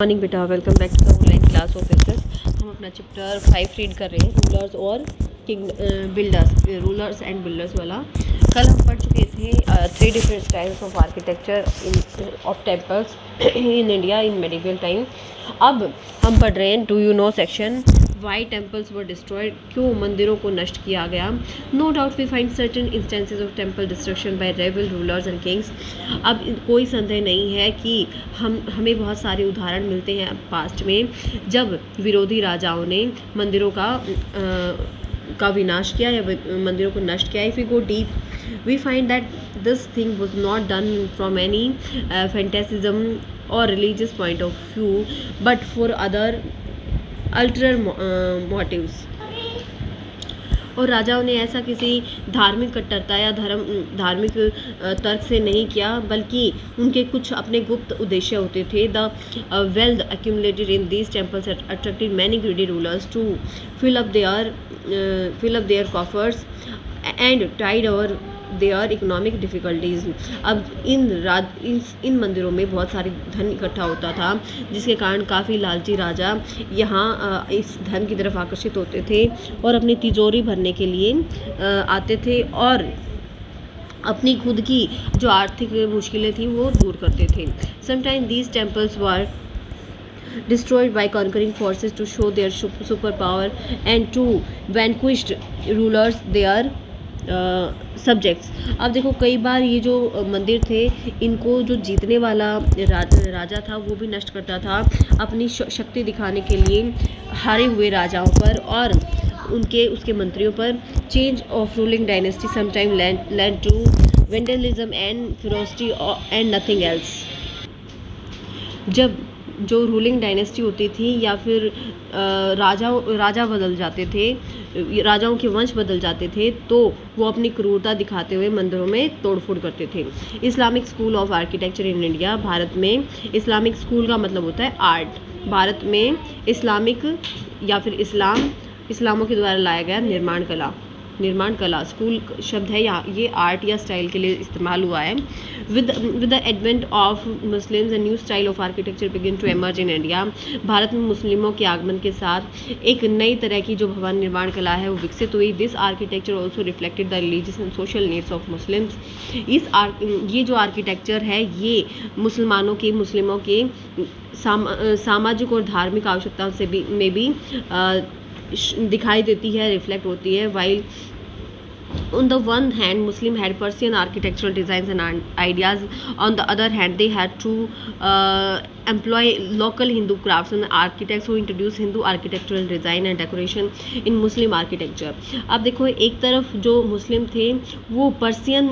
Morning बेटा, welcome back to the online class of aces. हम अपना चैप्टर 5 रीड कर रहे हैं, रूलर्स और किंग रूलर्स एंड बिल्डर्स वाला। कल हम पढ़ चुके थे 3 different styles of architecture of temples in India in medieval time. अब हम पढ़ रहे हैं do you know section, why temples were destroyed, क्यों मंदिरों को नष्ट किया गया। No doubt we find certain instances of temple destruction by rebel rulers and kings. अब कोई संदेह नहीं है कि हमें बहुत सारे उदाहरण मिलते हैं पास्ट में जब विरोधी राजाओं ने मंदिरों का विनाश किया या मंदिरों को नष्ट किया। If we go deep we find that this thing was not done from any fanaticism or religious point of view but for other ulterior motives. और राजाओं ने ऐसा किसी धार्मिक कट्टरता या धार्मिक तर्क से नहीं किया, बल्कि उनके कुछ अपने गुप्त उद्देश्य होते थे। The wealth accumulated in these temples attracted many greedy rulers to fill up their coffers and tide over their economic difficulties. अब इन मंदिरों में बहुत सारी धन इकट्ठा होता था, जिसके कारण काफ़ी लालची राजा यहाँ इस धन की तरफ आकर्षित होते थे और अपनी तिजोरी भरने के लिए आते थे और अपनी खुद की जो आर्थिक मुश्किलें थी वो दूर करते थे। Sometime these temples were destroyed by conquering forces to show their superpower and to vanquished rulers their subjects. अब देखो कई बार ये जो मंदिर थे इनको जो जीतने वाला राजा था वो भी नष्ट करता था अपनी शक्ति दिखाने के लिए हारे हुए राजाओं पर और उसके मंत्रियों पर। Change of ruling dynasty sometime led to vandalism and ferocity and nothing else. जब जो रूलिंग डायनेस्टी होती थी या फिर राजा बदल जाते थे, राजाओं के वंश बदल जाते थे, तो वो अपनी क्रूरता दिखाते हुए मंदिरों में तोड़फोड़ करते थे। Islamic school of architecture in India, Bharat में इस्लामिक स्कूल का मतलब होता है आर्ट। भारत में इस्लामिक या फिर इस्लामों के द्वारा लाया गया निर्माण कला स्कूल शब्द है, यहाँ ये आर्ट या स्टाइल के लिए इस्तेमाल हुआ है। With the advent of Muslims a new style of architecture begin to emerge in India. Bharat में मुस्लिमों के आगमन के साथ एक नई तरह की जो भवन निर्माण कला है वो विकसित हुई। This architecture also reflected the religious and social needs of Muslims. ये जो आर्किटेक्चर है ये मुस्लिमों के सामाजिक और धार्मिक आवश्यकताओं से भी दिखाई देती है, रिफ्लेक्ट होती है। While on the one hand Muslim had Persian architectural designs and ideas, on the other hand they had to employ local Hindu craftsmen and architects who introduced Hindu architectural design and decoration in Muslim architecture। अब देखो एक तरफ जो मुस्लिम थे वो Persian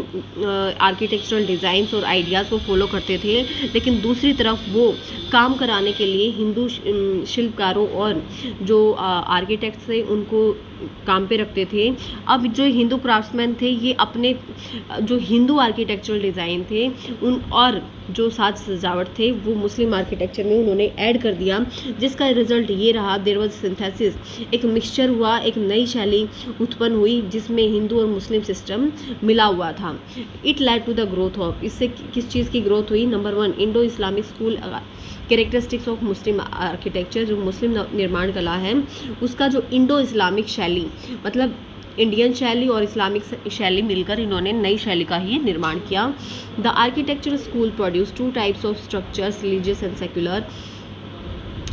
architectural designs और ideas को follow करते थे, लेकिन दूसरी तरफ वो काम कराने के लिए हिंदू शिल्पकारों और जो आर्किटेक्ट्स थे उनको काम पे रखते थे। अब जो हिंदू क्राफ्ट्समैन थे ये अपने जो हिंदू आर्किटेक्चरल डिज़ाइन थे उन और जो साज सजावट थे वो मुस्लिम आर्किटेक्चर में उन्होंने ऐड कर दिया, जिसका रिजल्ट ये रहा देयर वाज सिंथेसिस, एक मिक्सचर हुआ, एक नई शैली उत्पन्न हुई जिसमें हिंदू और मुस्लिम सिस्टम मिला हुआ था। It led to the growth of, इससे किस चीज़ की ग्रोथ हुई। Number 1 Indo Islamic school characteristics of Muslim architecture, जो मुस्लिम निर्माण कला है उसका जो इंडो इस्लामिक शैली मतलब इंडियन शैली और इस्लामिक शैली मिलकर इन्होंने नई शैली का ही निर्माण किया। The architecture school produce 2 types of structures, religious and secular.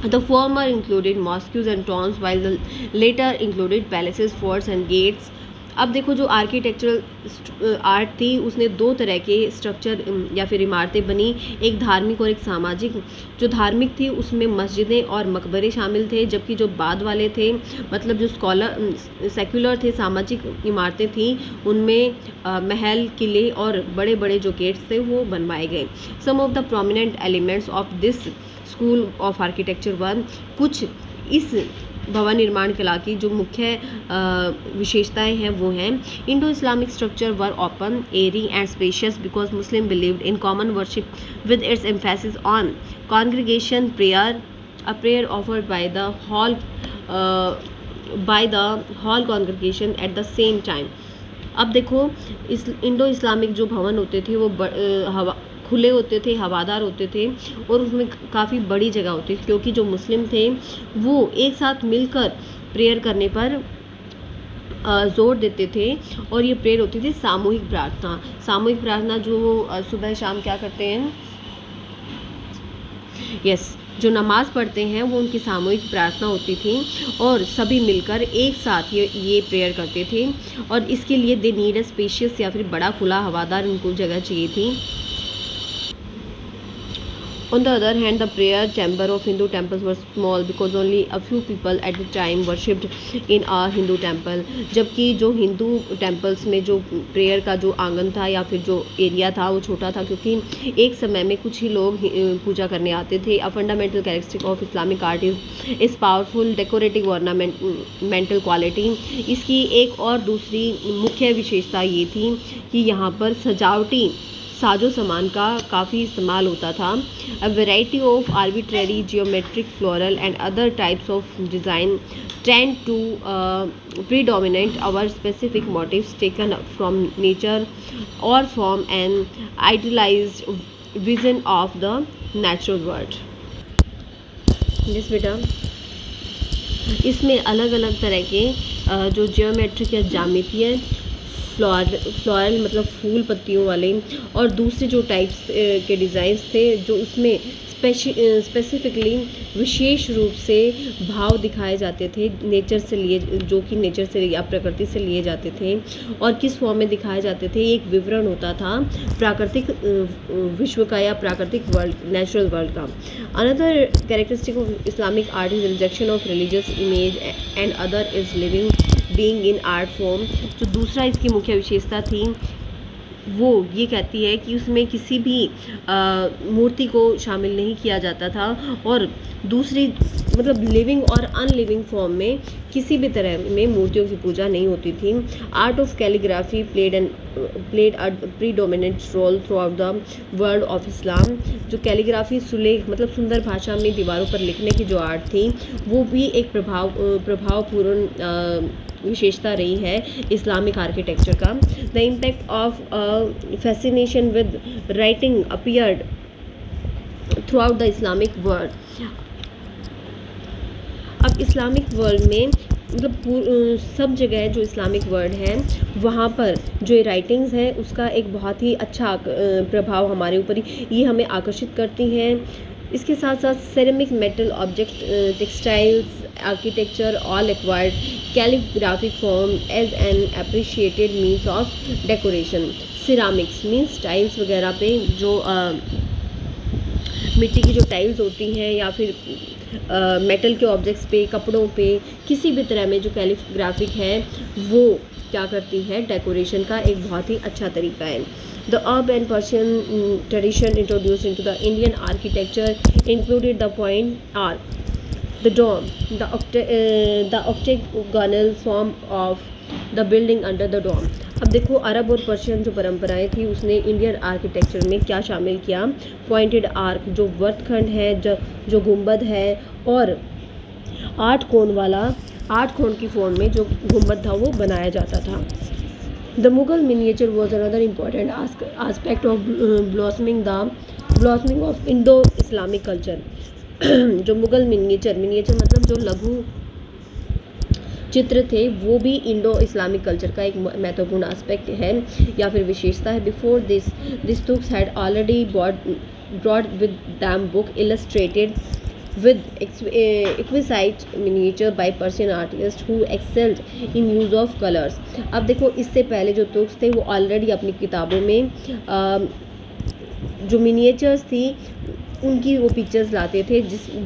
The former included mosques and tombs while the later included palaces, forts and gates। अब देखो जो आर्किटेक्चरल आर्ट थी उसने 2 तरह के स्ट्रक्चर या फिर इमारतें बनी, एक धार्मिक और एक सामाजिक। जो धार्मिक थी उसमें मस्जिदें और मकबरे शामिल थे, जबकि जो बाद वाले थे मतलब जो सेक्युलर थे, सामाजिक इमारतें थी उनमें महल, किले और बड़े बड़े जो गेट्स थे वो बनवाए गए। Some of the prominent elements of this school of architecture 1, कुछ इस भवन निर्माण कला की जो मुख्य विशेषताएं हैं वो हैं। Indo Islamic structure were open, airy and spacious because Muslim believed in common worship with its emphasis on congregation prayer, a prayer offered by the whole congregation at the same time. अब देखो Indo Islamic जो भवन होते थे वो खुले होते थे, हवादार होते थे और उसमें काफ़ी बड़ी जगह होती थी, क्योंकि जो मुस्लिम थे वो एक साथ मिलकर प्रेयर करने पर ज़ोर देते थे। और ये प्रेयर होती थी सामूहिक प्रार्थना। सामूहिक प्रार्थना जो सुबह शाम क्या करते हैं, यस, जो नमाज़ पढ़ते हैं वो उनकी सामूहिक प्रार्थना होती थी और सभी मिलकर एक साथ ये प्रेयर करते थे। और इसके लिए दे नीड अ स्पेशियस या फिर बड़ा खुला हवादार उनको जगह चाहिए थी। On the other hand, the prayer chamber of Hindu temples were small because only a few people at the time worshipped in a Hindu temple. जबकि जो हिंदू टेम्पल्स में जो प्रेयर का जो आंगन था या फिर जो एरिया था वो छोटा था, क्योंकि एक समय में कुछ ही लोग पूजा करने आते थे। A fundamental characteristic of Islamic art is powerful decorative ornamental quality. इसकी एक और दूसरी मुख्य विशेषता ये थी कि यहाँ पर सजावटी साजो सामान का काफ़ी इस्तेमाल होता था। A variety of arbitrary geometric floral and other types of design tend to predominate our specific motifs taken from nature or from an idealized vision of the natural world. जिस बेटा इसमें अलग अलग तरह के जो जियोमेट्रिक या ज्यामितीय फ्लोरल मतलब फूल पत्तियों वाले और दूसरे जो टाइप्स के डिज़ाइंस थे जो उसमें स्पेसिफिकली विशेष रूप से भाव दिखाए जाते थे नेचर से लिए, जो कि नेचर से या प्रकृति से लिए जाते थे और किस फॉर्म में दिखाए जाते थे। एक विवरण होता था प्राकृतिक विश्व का या प्राकृतिक वर्ल्ड, नेचुरल वर्ल्ड का। Another characteristic of Islamic art is rejection of religious image and other is living being in art form. जो दूसरा इसकी मुख्य विशेषता थी वो ये कहती है कि उसमें किसी भी मूर्ति को शामिल नहीं किया जाता था और दूसरी मतलब लिविंग और अनलिविंग फॉर्म में किसी भी तरह में मूर्तियों की पूजा नहीं होती थी। Art of calligraphy played a predominant role throughout the world of Islam. जो कैलीग्राफी सुलेख मतलब सुंदर भाषा में दीवारों पर लिखने की जो आर्ट थी वो भी एक प्रभावपूर्ण विशेषता रही है इस्लामिक आर्किटेक्चर का। The impact of fascination with writing appeared through out the Islamic world. अब इस्लामिक वर्ल्ड में मतलब सब जगह जो इस्लामिक वर्ल्ड है वहाँ पर जो राइटिंग्स हैं उसका एक बहुत ही अच्छा प्रभाव हमारे ऊपर ये हमें आकर्षित करती हैं। इसके साथ साथ ceramic metal object textiles architecture all acquired calligraphic form as an appreciated means of decoration. Ceramics means tiles वगैरह पे जो मिट्टी की जो टाइल्स होती हैं या फिर मेटल के ऑब्जेक्ट्स पे, कपड़ों पे, किसी भी तरह में जो कैलीग्राफिक है वो क्या करती है, डेकोरेशन का एक बहुत ही अच्छा तरीका है। The Arab and Persian tradition introduced into the Indian architecture included the point arch, the dome, the octagonal form of the building under the dome. अब देखो अरब और पर्शियन जो परंपराएं थी उसने इंडियन आर्किटेक्चर में क्या शामिल किया। पॉइंटेड आर्क जो वर्तखंड है, जो गुंबद है और 8 कोण की फॉर्म में जो गुंबद था वो बनाया जाता था। The Mughal miniature was another important aspect of blossoming of Indo-Islamic culture. जो मुगल मिनिएचर मतलब जो लघु चित्र थे वो भी इंडो इस्लामिक कल्चर का एक महत्वपूर्ण एस्पेक्ट है या फिर विशेषता है। Before this Turks had already brought with them book illustrated with exquisite miniature by Persian artists who excelled in use of colors. अब देखो इससे पहले जो तुर्क्स थे वो ऑलरेडी अपनी किताबों में जो मिनिएचर्स थी उनकी वो पिक्चर्स लाते थे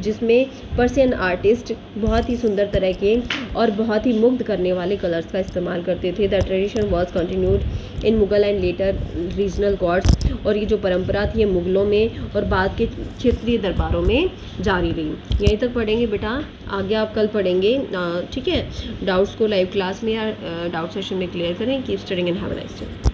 जिसमें पर्शियन आर्टिस्ट बहुत ही सुंदर तरह के और बहुत ही मुग्ध करने वाले कलर्स का इस्तेमाल करते थे। The tradition was continued in Mughal and later regional courts. और ये जो परंपरा थी ये मुगलों में और बाद के क्षेत्रीय दरबारों में जारी रही। यहीं तक पढ़ेंगे बेटा, आगे आप कल पढ़ेंगे, ठीक है। डाउट्स को लाइव क्लास में या डाउट सेशन में क्लियर करें। Keep studying and have a nice day.